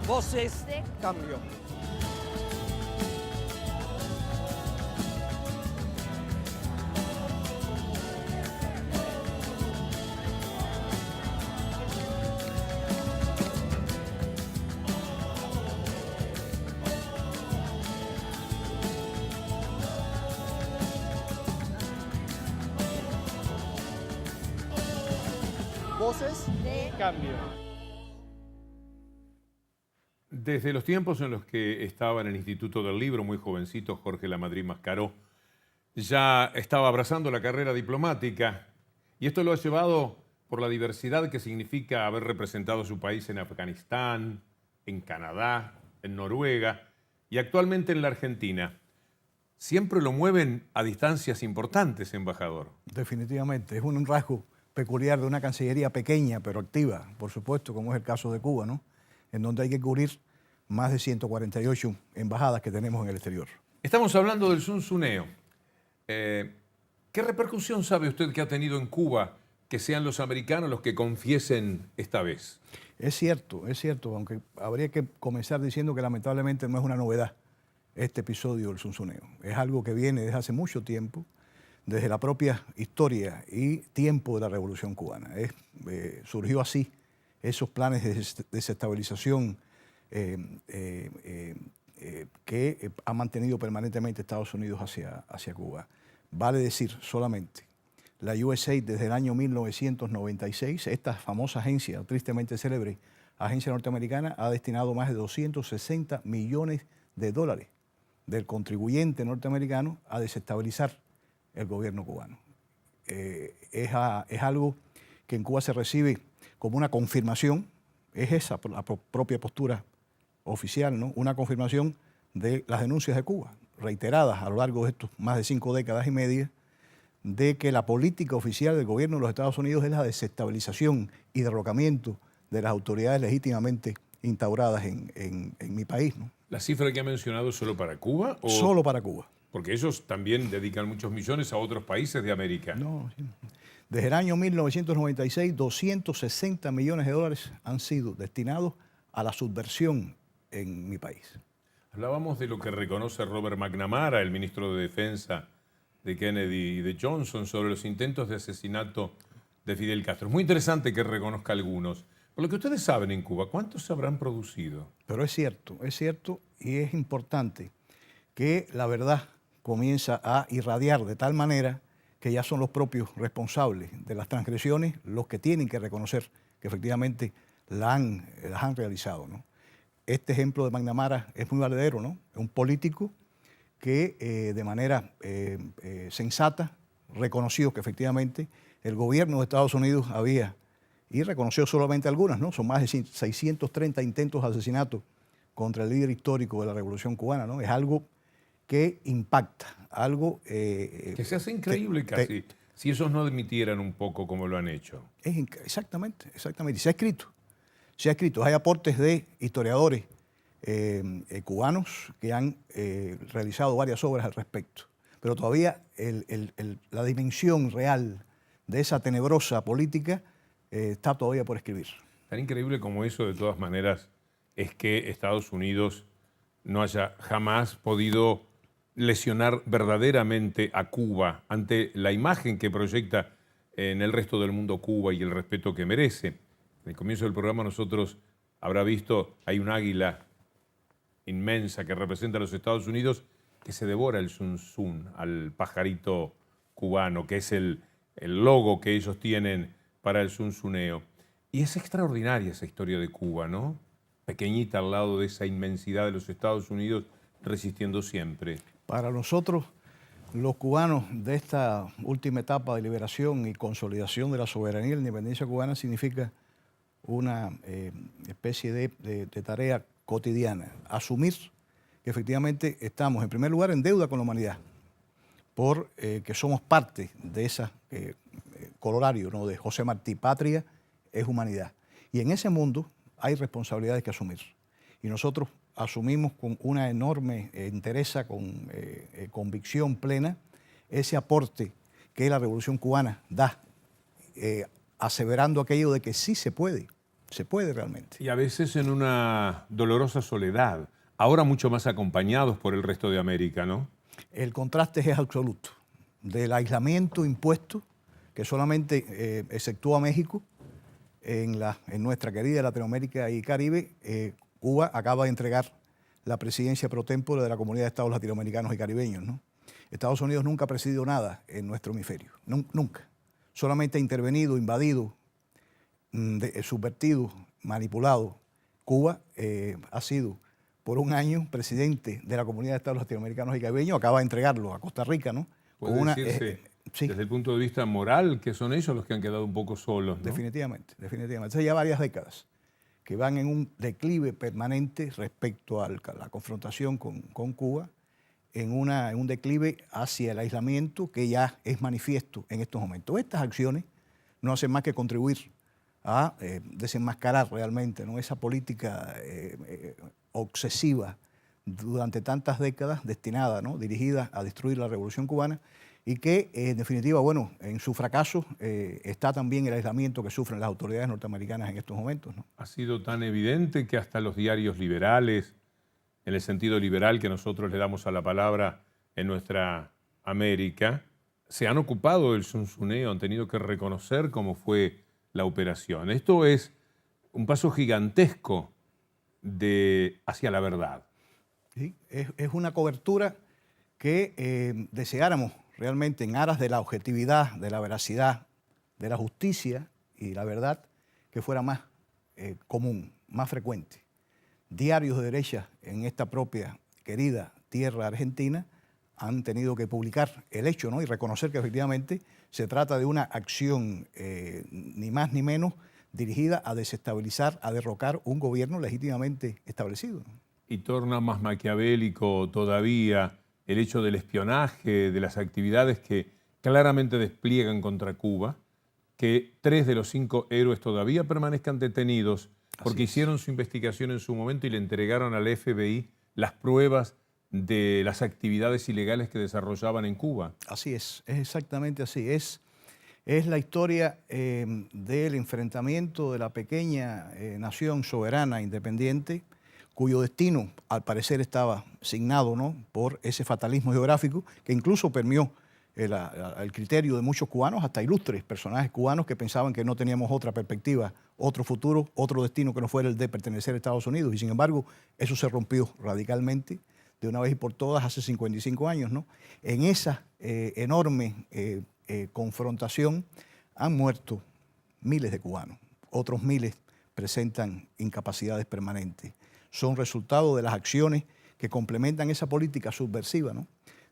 Voces Cambio. Voces de Cambio. Desde los tiempos en los que estaba en el Instituto del Libro, muy jovencito, Jorge Lamadrid Mascaró, ya estaba abrazando la carrera diplomática y esto lo ha llevado por la diversidad que significa haber representado a su país en Afganistán, en Canadá, en Noruega y actualmente en la Argentina. Siempre lo mueven a distancias importantes, embajador. Definitivamente, es un rasgo peculiar de una cancillería pequeña pero activa, por supuesto, como es el caso de Cuba, ¿no? En donde hay que cubrir más de 148 embajadas que tenemos en el exterior. Estamos hablando del Zunzuneo. ¿Qué repercusión sabe usted que ha tenido en Cuba que sean los americanos los que confiesen esta vez? Es cierto, aunque habría que comenzar diciendo que lamentablemente no es una novedad este episodio del Zunzuneo. Es algo que viene desde hace mucho tiempo, desde la propia historia y tiempo de la Revolución Cubana. Surgió así, esos planes de desestabilización que ha mantenido permanentemente Estados Unidos hacia Cuba. Vale decir solamente, la USAID desde el año 1996, esta famosa agencia, tristemente célebre, agencia norteamericana, ha destinado más de 260 millones de dólares del contribuyente norteamericano a desestabilizar el gobierno cubano. Es algo que en Cuba se recibe como una confirmación, es esa la propia postura oficial, ¿no? Una confirmación de las denuncias de Cuba, reiteradas a lo largo de estos más de 5 décadas y media, de que la política oficial del gobierno de los Estados Unidos es la desestabilización y derrocamiento de las autoridades legítimamente instauradas en mi país, ¿no? ¿La cifra que ha mencionado es solo para Cuba? ¿O? Solo para Cuba. Porque ellos también dedican muchos millones a otros países de América. No, sí. Desde el año 1996, 260 millones de dólares han sido destinados a la subversión en mi país. Hablábamos de lo que reconoce Robert McNamara, el ministro de Defensa de Kennedy y de Johnson, sobre los intentos de asesinato de Fidel Castro. Es muy interesante que reconozca algunos. Por lo que ustedes saben en Cuba, ¿cuántos se habrán producido? Pero es cierto y es importante que la verdad comienza a irradiar de tal manera que ya son los propios responsables de las transgresiones los que tienen que reconocer que efectivamente las han realizado, ¿no? Este ejemplo de McNamara es muy valedero, ¿no? Es un político que de manera sensata reconoció que efectivamente el gobierno de Estados Unidos había, y reconoció solamente algunas, ¿no? Son más de 630 intentos de asesinato contra el líder histórico de la Revolución Cubana, ¿no? Es algo que impacta, algo... que se hace increíble casi, si ellos no admitieran un poco como lo han hecho. Exactamente. Y se ha escrito. Hay aportes de historiadores cubanos que han realizado varias obras al respecto. Pero todavía la dimensión real de esa tenebrosa política está todavía por escribir. Tan increíble como eso, de todas maneras, es que Estados Unidos no haya jamás podido lesionar verdaderamente a Cuba ante la imagen que proyecta en el resto del mundo Cuba y el respeto que merece. En el comienzo del programa nosotros habrá visto, hay un águila inmensa que representa a los Estados Unidos que se devora el zunzún, al pajarito cubano, que es el logo que ellos tienen para el zunzuneo. Y es extraordinaria esa historia de Cuba, ¿no? Pequeñita al lado de esa inmensidad de los Estados Unidos resistiendo siempre. Para nosotros, los cubanos de esta última etapa de liberación y consolidación de la soberanía y la independencia cubana significa una especie de tarea cotidiana. Asumir que efectivamente estamos, en primer lugar, en deuda con la humanidad, porque somos parte de esa corolario, ¿no? De José Martí, patria es humanidad. Y en ese mundo hay responsabilidades que asumir. Y nosotros asumimos con una enorme entereza, con convicción plena, ese aporte que la Revolución Cubana da, aseverando aquello de que sí se puede Se puede realmente. Y a veces en una dolorosa soledad, ahora mucho más acompañados por el resto de América, ¿no? El contraste es absoluto. Del aislamiento impuesto, que solamente exceptúa México, en nuestra querida Latinoamérica y Caribe, Cuba acaba de entregar la presidencia pro tempore de la Comunidad de Estados Latinoamericanos y Caribeños, ¿no? Estados Unidos nunca ha presidido nada en nuestro hemisferio, nunca. Solamente ha intervenido, invadido, subvertido, manipulado. Cuba ha sido por un año presidente de la Comunidad de Estados Latinoamericanos y Caribeños, acaba de entregarlo a Costa Rica, ¿no? Puede decirse, sí. desde el punto de vista moral, que son ellos los que han quedado un poco solos, ¿no? Definitivamente, definitivamente. Hace ya varias décadas que van en un declive permanente respecto a la confrontación con Cuba, en un declive hacia el aislamiento que ya es manifiesto en estos momentos. Estas acciones no hacen más que contribuir a desenmascarar realmente, ¿no?, esa política obsesiva durante tantas décadas destinada, ¿no?, dirigida a destruir la Revolución Cubana, y que en definitiva, bueno, en su fracaso está también el aislamiento que sufren las autoridades norteamericanas en estos momentos, ¿no? Ha sido tan evidente que hasta los diarios liberales, en el sentido liberal que nosotros le damos a la palabra en nuestra América, se han ocupado del zunzuneo, han tenido que reconocer cómo fue la operación. Esto es un paso gigantesco hacia la verdad. Sí, es una cobertura que deseáramos realmente en aras de la objetividad, de la veracidad, de la justicia y la verdad, que fuera más común, más frecuente. Diarios de derecha en esta propia querida tierra argentina han tenido que publicar el hecho, ¿no?, y reconocer que efectivamente se trata de una acción ni más ni menos dirigida a desestabilizar, a derrocar un gobierno legítimamente establecido, ¿no? Y torna más maquiavélico todavía el hecho del espionaje, de las actividades que claramente despliegan contra Cuba, que 3 de los 5 héroes todavía permanezcan detenidos porque hicieron su investigación en su momento y le entregaron al FBI las pruebas de las actividades ilegales que desarrollaban en Cuba. Así es exactamente así. Es la historia del enfrentamiento de la pequeña nación soberana, independiente, cuyo destino al parecer estaba signado, ¿no?, por ese fatalismo geográfico que incluso permeó el criterio de muchos cubanos, hasta ilustres personajes cubanos que pensaban que no teníamos otra perspectiva, otro futuro, otro destino que no fuera el de pertenecer a Estados Unidos. Y sin embargo, eso se rompió radicalmente de una vez y por todas hace 55 años, ¿no? En esa enorme confrontación han muerto miles de cubanos, otros miles presentan incapacidades permanentes. Son resultado de las acciones que complementan esa política subversiva, ¿no?,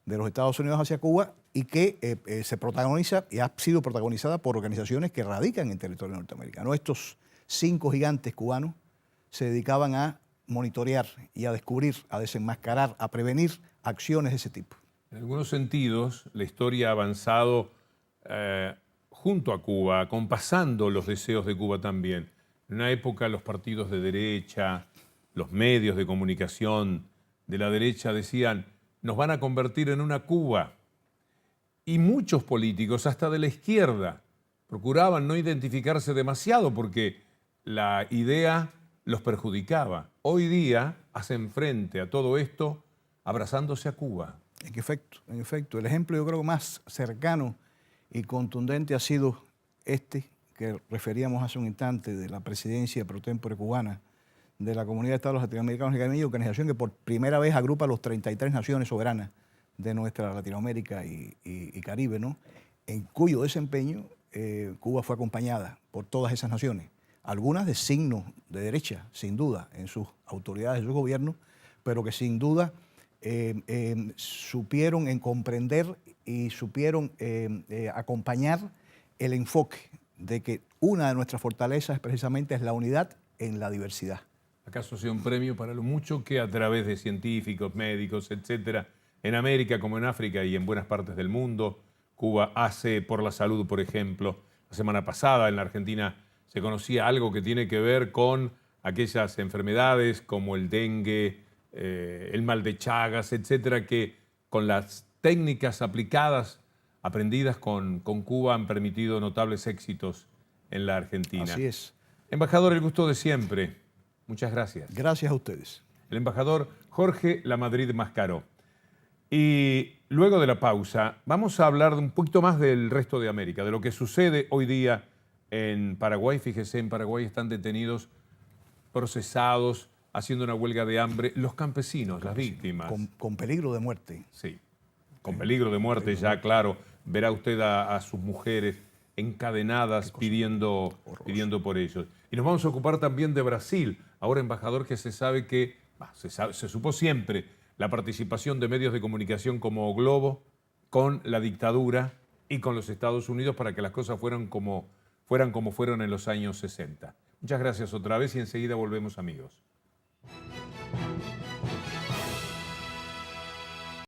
de los Estados Unidos hacia Cuba, y que se protagoniza y ha sido protagonizada por organizaciones que radican en territorio norteamericano. Estos 5 gigantes cubanos se dedicaban a monitorear y a descubrir, a desenmascarar, a prevenir acciones de ese tipo. En algunos sentidos, la historia ha avanzado junto a Cuba, acompasando los deseos de Cuba también. En una época los partidos de derecha, los medios de comunicación de la derecha decían: nos van a convertir en una Cuba. Y muchos políticos, hasta de la izquierda, procuraban no identificarse demasiado porque la idea los perjudicaba. Hoy día hacen frente a todo esto abrazándose a Cuba. En efecto. El ejemplo yo creo más cercano y contundente ha sido este que referíamos hace un instante, de la presidencia pro tempore cubana de la Comunidad de Estados Latinoamericanos y Caribeños, organización que por primera vez agrupa a los 33 naciones soberanas de nuestra Latinoamérica y Caribe, ¿no?, en cuyo desempeño Cuba fue acompañada por todas esas naciones, algunas de signos de derecha, sin duda, en sus autoridades, en sus gobiernos, pero que sin duda supieron comprender y supieron acompañar el enfoque de que una de nuestras fortalezas precisamente es la unidad en la diversidad. ¿Acaso sea un premio para lo mucho que a través de científicos, médicos, etcétera, en América como en África y en buenas partes del mundo, Cuba hace por la salud, por ejemplo? La semana pasada en la Argentina se conocía algo que tiene que ver con aquellas enfermedades como el dengue, el mal de Chagas, etcétera, que con las técnicas aplicadas, aprendidas con Cuba, han permitido notables éxitos en la Argentina. Así es. Embajador, el gusto de siempre. Muchas gracias. Gracias a ustedes. El embajador Jorge Lamadrid Mascaró. Y luego de la pausa vamos a hablar un poquito más del resto de América, de lo que sucede hoy día en Paraguay. Fíjese, en Paraguay están detenidos, procesados, haciendo una huelga de hambre, los campesinos, las víctimas. Con peligro de muerte. Sí, con peligro de muerte ya, claro. Verá usted a sus mujeres encadenadas pidiendo por ellos. Y nos vamos a ocupar también de Brasil. Ahora, embajador, que se sabe que, se supo siempre, la participación de medios de comunicación como Globo con la dictadura y con los Estados Unidos para que las cosas fueran como fueron en los años 60. Muchas gracias otra vez y enseguida volvemos, amigos.